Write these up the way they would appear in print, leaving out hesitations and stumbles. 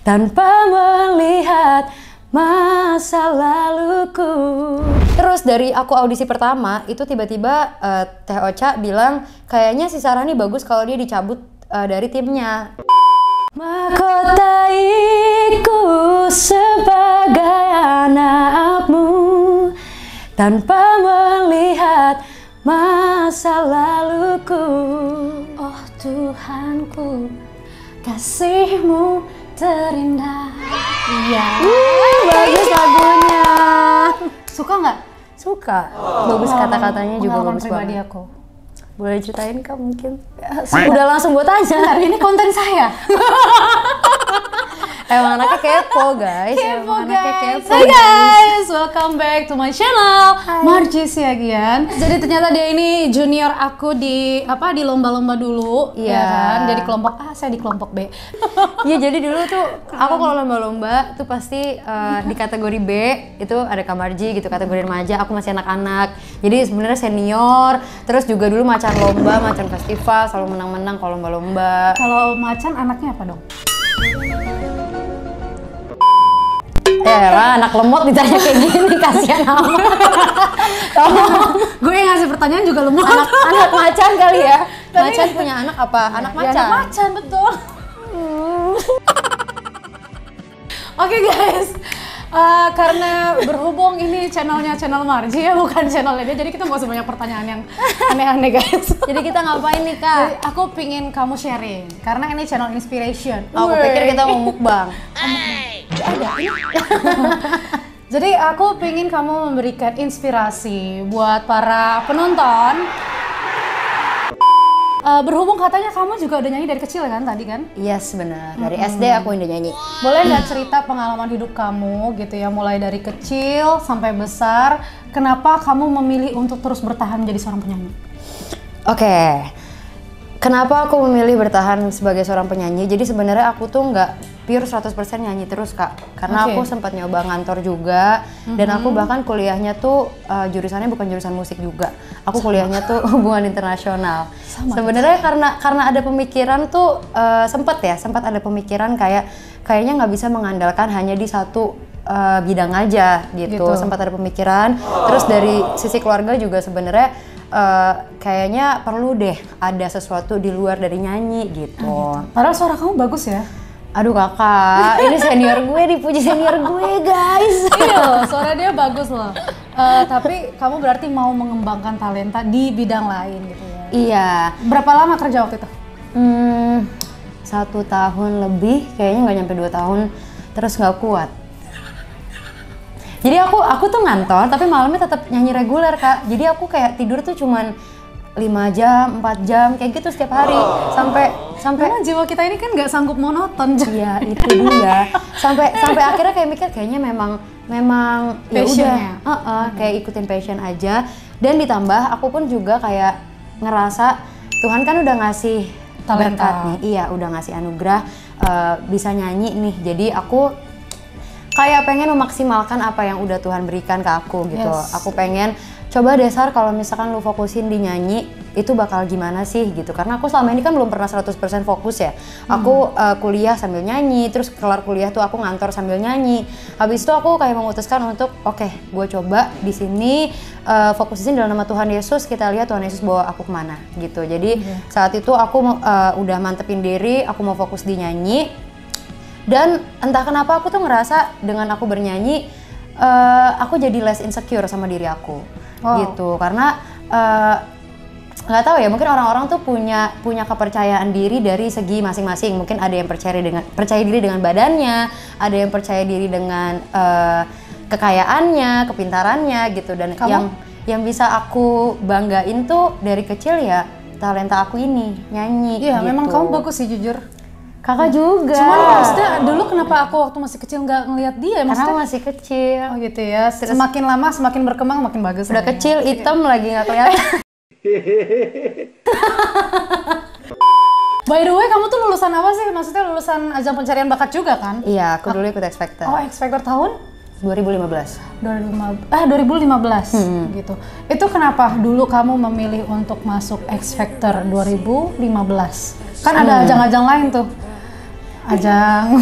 tanpa melihat masa laluku. Terus dari aku audisi pertama itu tiba-tiba Teh Ocha bilang kayaknya si Sarah nih bagus kalau dia dicabut dari timnya. Mahkotaiku sebagai anakmu tanpa melihat masa laluku. Oh Tuhanku, kasihmu terindah. Iya. Bagus lagunya. Suka nggak? Suka. Bagus kata-katanya juga Pengalaman bagus pribadi banget. aku. Boleh ceritain Kak mungkin? Udah langsung buat aja. Bentar, ini konten saya. Emang anaknya kepo guys. Kepo Emang anaknya guys. kepo, Hai guys, welcome back to my channel. Marji Siagian. Jadi ternyata dia ini junior aku di lomba-lomba dulu, Iya. ya kan? Dia di kelompok A, saya di kelompok B. Iya jadi dulu tuh aku kalau lomba-lomba tuh pasti di kategori B itu ada Kak Marji gitu, kategori remaja aku masih anak-anak. Jadi sebenarnya senior, terus juga dulu macan lomba, macan festival, selalu menang-menang kalau lomba-lomba. Kalau macan anaknya apa dong? Ya lah, anak lemot ditanya kayak gini, kasihan amat. Gue yang ngasih pertanyaan juga lemot. Anak macan kali ya. Macan punya anak apa? Anak Ya, macan. anak macan, betul. Oke guys, karena berhubung ini channelnya channel Marji ya, bukan channelnya dia, jadi kita nggak usah banyak pertanyaan yang aneh-aneh guys. Jadi kita ngapain nih Jadi, Kak? aku pingin kamu sharing, karena ini channel inspiration. Aku pikir kita mau mukbang. Jadi aku pingin kamu memberikan inspirasi buat para penonton. Berhubung katanya kamu juga udah nyanyi dari kecil kan tadi kan? Yes benar. Dari SD aku udah nyanyi. Boleh nggak cerita pengalaman hidup kamu gitu ya, mulai dari kecil sampai besar, kenapa kamu memilih untuk terus bertahan menjadi seorang penyanyi? Oke. Kenapa aku memilih bertahan sebagai seorang penyanyi? Jadi sebenarnya aku tuh nggak pure 100% nyanyi terus Kak. Karena Oke. aku sempat nyoba ngantor juga dan aku bahkan kuliahnya tuh jurusannya bukan jurusan musik juga. Aku kuliahnya tuh hubungan internasional. Sebenarnya karena ada pemikiran tuh sempat ada pemikiran kayaknya nggak bisa mengandalkan hanya di satu bidang aja gitu. Sempat ada pemikiran. Terus dari sisi keluarga juga sebenarnya kayaknya perlu deh ada sesuatu di luar dari nyanyi gitu. Padahal suara kamu bagus ya? Aduh kakak, ini senior gue, dipuji senior gue guys. Iya loh, suara dia bagus loh. Tapi kamu berarti mau mengembangkan talenta di bidang lain gitu ya? Iya. Berapa lama kerja waktu itu? 1 tahun lebih, kayaknya nggak nyampe 2 tahun, terus nggak kuat. Jadi aku tuh ngantor, tapi malamnya tetap nyanyi reguler Kak. Jadi aku kayak tidur tuh cuman 5 jam, 4 jam, kayak gitu setiap hari. Sampai Karena jiwa kita ini kan nggak sanggup monoton. Iya, itu dia. Sampai akhirnya kayak mikir kayaknya memang ya udah, kayak ikutin passion aja. Dan ditambah aku pun juga kayak ngerasa Tuhan kan udah ngasih Talenta. berkat nih. Iya, udah ngasih anugerah bisa nyanyi nih. Jadi aku kayak pengen memaksimalkan apa yang udah Tuhan berikan ke aku gitu. Yes. Aku pengen coba dasar kalau misalkan lu fokusin di nyanyi itu bakal gimana sih gitu. Karena aku selama ini kan belum pernah 100% fokus ya. Aku kuliah sambil nyanyi, terus kelar kuliah tuh aku ngantor sambil nyanyi. Habis itu aku kayak memutuskan untuk oke, gue coba di sini fokusin dalam nama Tuhan Yesus, kita lihat Tuhan Yesus bawa aku kemana gitu. Jadi saat itu aku udah mantepin diri, aku mau fokus di nyanyi. Dan entah kenapa aku tuh ngerasa dengan aku bernyanyi aku jadi less insecure sama diri aku gitu. Karena nggak tahu ya, mungkin orang-orang tuh punya kepercayaan diri dari segi masing-masing. Mungkin ada yang percaya diri dengan badannya, ada yang percaya diri dengan kekayaannya, kepintarannya gitu. Dan yang bisa aku banggain tuh dari kecil ya talenta aku ini nyanyi. Iya, gitu. memang kamu bagus sih jujur. Kakak juga. Cuma maksudnya dulu kenapa aku waktu masih kecil nggak ngelihat dia? Karena Maksudnya masih kecil. oh gitu ya. Semakin lama semakin berkembang makin bagus. Udah kecil, hitam lagi nggak kelihatan. By the way, kamu tuh lulusan apa sih? Maksudnya lulusan ajang pencarian bakat juga kan? Iya, aku dulu ikut X Factor. Oh, X Factor tahun 2015. 2015 gitu. Itu kenapa dulu kamu memilih untuk masuk X Factor 2015? Kan ada ajang-ajang lain tuh. Ajang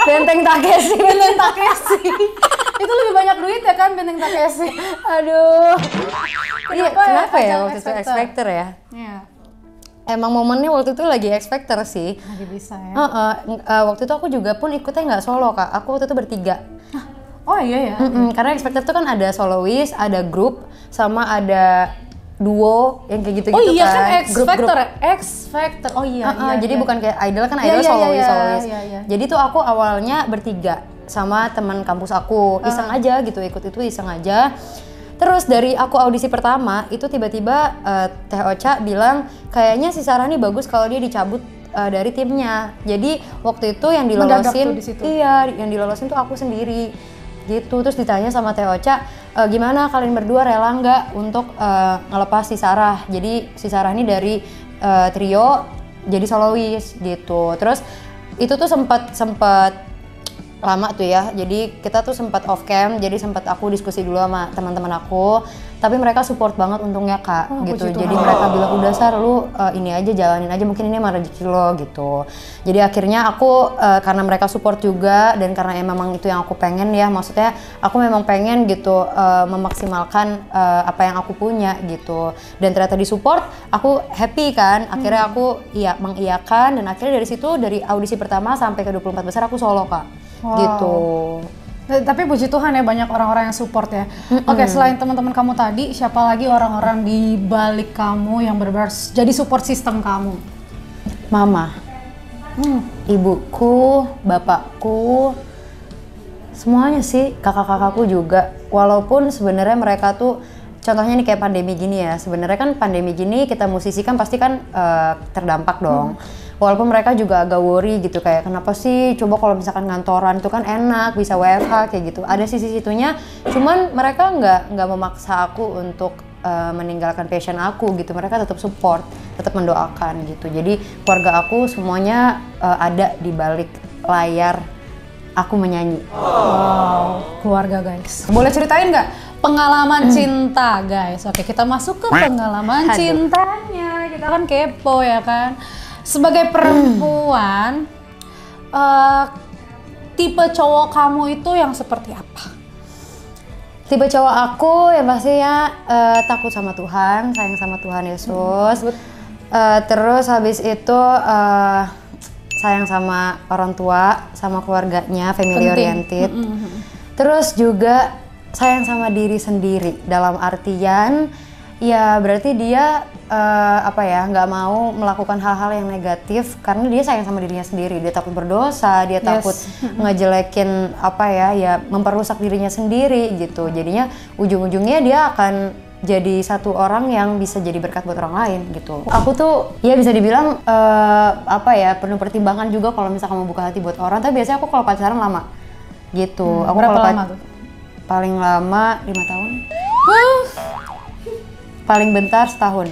Benteng Takeshi. Benteng Takeshi. Itu lebih banyak duit ya kan Benteng Takeshi. Aduh. Iya, kenapa ya ajang waktu itu X Factor ya? Iya. Emang momennya waktu itu lagi X Factor sih. Lagi bisa ya. Waktu itu aku juga pun ikutnya nggak solo Kak. Aku waktu itu bertiga. Oh iya ya. Karena X Factor itu kan ada soloist, ada grup, sama ada duo yang kayak gitu-gitu kan. Oh iya kan. X Factor ya? X Factor. Oh iya. Jadi bukan kayak idol kan Iya, idol iya, soloist. iya. Jadi tuh aku awalnya bertiga sama teman kampus aku. Iseng aja gitu, ikut itu iseng aja. Terus dari aku audisi pertama itu tiba-tiba Teh Ocha bilang kayaknya si Sarah nih bagus kalau dia dicabut dari timnya. Jadi waktu itu yang dilolosin, iya yang dilolosin tuh aku sendiri gitu. Terus ditanya sama Teh Ocha, gimana kalian berdua rela nggak untuk ngelepas si Sarah? Jadi si Sarah ini dari trio jadi solois gitu. Terus itu tuh sempat lama tuh ya, jadi kita tuh sempat off cam, jadi sempat aku diskusi dulu sama teman-teman aku, tapi mereka support banget untungnya Kak, gitu. Jadi mereka bilang udah Sar, lu ini aja jalanin aja, mungkin ini emang rezeki lo gitu. Jadi akhirnya aku karena mereka support juga dan karena memang itu yang aku pengen ya, maksudnya aku memang pengen gitu memaksimalkan apa yang aku punya gitu. Dan ternyata disupport, aku happy kan. Akhirnya aku mengiyakan dan akhirnya dari situ dari audisi pertama sampai ke 24 besar aku solo Kak. Wow. Gitu. Tapi puji Tuhan ya banyak orang-orang yang support ya. Oke, selain teman-teman kamu tadi, siapa lagi orang-orang di balik kamu yang benar-benar jadi support system kamu? Mama, ibuku, bapakku, semuanya sih, kakak-kakakku juga. Walaupun sebenarnya mereka tuh, contohnya nih kayak pandemi gini ya. Sebenarnya kan pandemi gini kita musisi kan pasti kan terdampak dong. Walaupun mereka juga agak worry gitu kayak kenapa sih coba kalau misalkan ngantoran itu kan enak bisa WFH kayak gitu. Ada sisi situnya, cuman mereka nggak memaksa aku untuk meninggalkan passion aku gitu. Mereka tetap support, tetap mendoakan gitu. Jadi keluarga aku semuanya ada di balik layar aku menyanyi. Wow, keluarga guys. Boleh ceritain nggak pengalaman cinta guys? Oke, kita masuk ke pengalaman cintanya. Kita kan kepo ya kan. Sebagai perempuan, tipe cowok kamu itu yang seperti apa? Tipe cowok aku yang pastinya takut sama Tuhan, sayang sama Tuhan Yesus. Terus habis itu sayang sama orang tua, sama keluarganya, family oriented. Terus juga sayang sama diri sendiri dalam artian ya berarti dia nggak mau melakukan hal-hal yang negatif karena dia sayang sama dirinya sendiri. Dia takut berdosa, dia takut ngejelekin memperusak dirinya sendiri gitu. Jadinya ujung-ujungnya dia akan jadi satu orang yang bisa jadi berkat buat orang lain gitu. Aku tuh ya bisa dibilang penuh pertimbangan juga kalau misalkan mau buka hati buat orang. Tapi biasanya aku kalau pacaran lama gitu. Aku berapa lama tuh? Paling lama 5 tahun. Paling bentar setahun.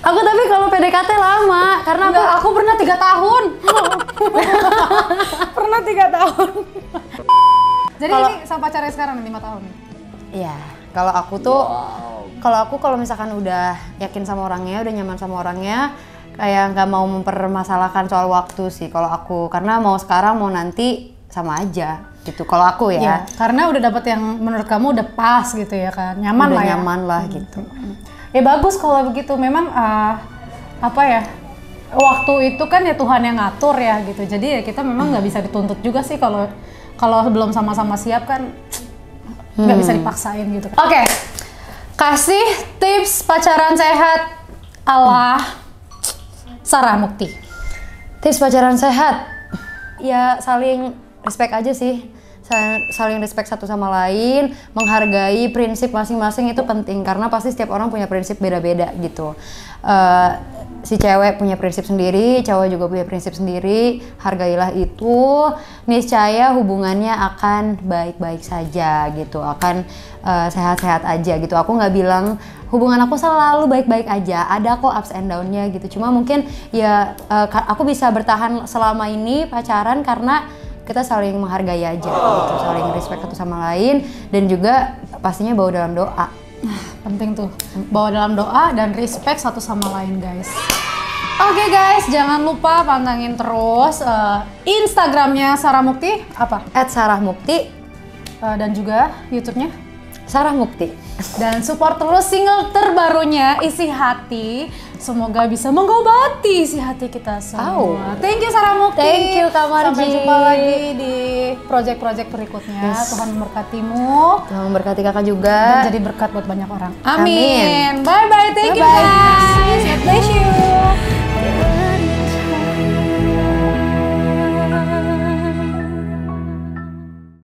Aku tapi kalau PDKT lama karena aku pernah 3 tahun. Pernah 3 tahun. Jadi ini sama pacarnya sekarang 5 tahun. Iya, kalau aku tuh kalau misalkan udah yakin sama orangnya, udah nyaman sama orangnya, kayak nggak mau mempermasalahkan soal waktu sih kalau aku, karena mau sekarang mau nanti sama aja gitu kalau aku ya. Karena udah dapet yang menurut kamu udah pas gitu ya kan, nyaman udah lah ya. Nyaman lah gitu. Ya bagus kalau begitu, memang waktu itu kan ya Tuhan yang ngatur ya gitu. Jadi ya kita memang nggak bisa dituntut juga sih kalau belum sama-sama siap kan nggak bisa dipaksain gitu. Oke, kasih tips pacaran sehat ala Sarah Mukti. Tips pacaran sehat, ya saling respect aja sih, saling respect satu sama lain, menghargai prinsip masing-masing itu penting karena pasti setiap orang punya prinsip beda-beda gitu. Si cewek punya prinsip sendiri, cowok juga punya prinsip sendiri, hargailah itu, niscaya hubungannya akan baik-baik saja gitu, akan sehat-sehat aja gitu. Aku nggak bilang hubungan aku selalu baik-baik aja, ada kok ups and down-nya gitu. Cuma mungkin ya aku bisa bertahan selama ini pacaran karena kita saling menghargai aja gitu, saling respect satu sama lain dan juga pastinya bawa dalam doa. Penting tuh, bawa dalam doa dan respect satu sama lain guys. Oke guys, jangan lupa pantengin terus Instagramnya Sarah Mukti apa? @sarahmukti Dan juga YouTube-nya Sarah Mukti. Dan support terus single terbarunya Isi Hati. Semoga bisa mengobati isi hati kita semua. Thank you Sarah Mukti. Thank you Kak Marji. Sampai jumpa lagi di project-project berikutnya. Yes. Tuhan memberkatimu. Tuhan memberkati kakak juga. Dan jadi berkat buat banyak orang. Amin. Amin. Bye bye. Thank you Bye-bye. guys. God bless you.